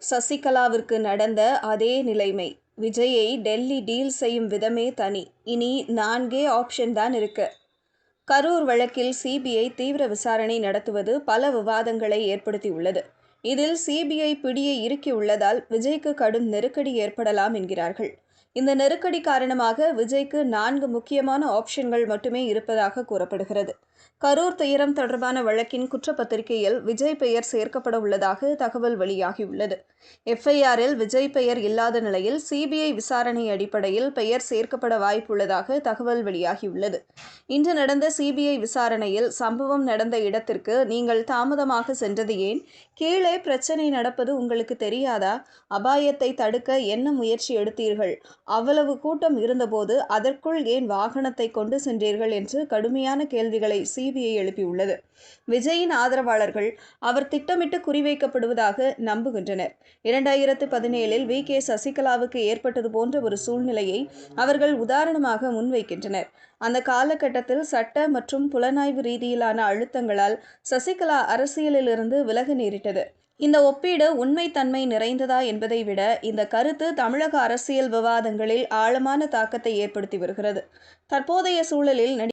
சசிகலாவிற்கு நடந்த அதே நிலைமை. விஜயை டெல்லி டீல் செய்யும் விதமே தனி. இனி 4 ஆப்ஷன் தான் இருக்கு. கரூர் வழக்கில் சிபிஐ தீவிர விசாரணை நடத்துவது பல விவாதங்களை ஏற்படுத்தியுள்ளது. இதில் சிபிஐ பிடியை இறுக்கியுள்ளதால் விஜய்க்கு கடும் நெருக்கடி ஏற்படலாம் என்கிறார்கள். இந்த நெருக்கடி காரணமாக விஜய்க்கு 4 முக்கியமான ஆப்ஷன்கள் மட்டுமே இருப்பதாக கூறப்படுகிறது. கரூர் துயரம் தொடர்பான வழக்கின் குற்றப்பத்திரிகையில் விஜய் பெயர் சேர்க்கப்பட உள்ளதாக தகவல் வெளியாகியுள்ளது. எஃப்ஐஆரில் விஜய் பெயர் இல்லாத நிலையில் சிபிஐ விசாரணை அடிப்படையில் பெயர் சேர்க்கப்பட வாய்ப்புள்ளதாக தகவல் வெளியாகியுள்ளது. இன்று நடந்த சிபிஐ விசாரணையில் சம்பவம் நடந்த இடத்திற்கு நீங்கள் தாமதமாக சென்றது ஏன்? கீழே பிரச்சனை நடப்பது உங்களுக்கு தெரியாதா? அபாயத்தை தடுக்க என்ன முயற்சி எடுத்தீர்கள்? அவ்வளவு கூட்டம் இருந்தபோது அதற்குள் ஏன் வாகனத்தை கொண்டு சென்றீர்கள் என்று கடுமையான கேள்விகளை சிபிஐ எழுப்பியுள்ளது. விஜயின் ஆதரவாளர்கள் அவர் திட்டமிட்டு குறிவைக்கப்படுவதாக நம்புகின்றனர். 2017இல் வி.கே. சசிகலாவுக்கு ஏற்பட்டது போன்ற ஒரு சூழ்நிலையை அவர்கள் உதாரணமாக முன்வைக்கின்றனர். அந்த காலகட்டத்தில் சட்ட மற்றும் புலனாய்வு ரீதியிலான அழுத்தங்களால் சசிகலா அரசியலிலிருந்து விலக நேரிட்டது. இந்த ஒப்பீடு உண்மைத்தன்மை நிறைந்ததா என்பதை விட இந்த கருத்து தமிழக அரசியல் விவாதங்களில் ஆழமான தாக்கத்தை ஏற்படுத்தி வருகிறது. தற்போதைய சூழலில்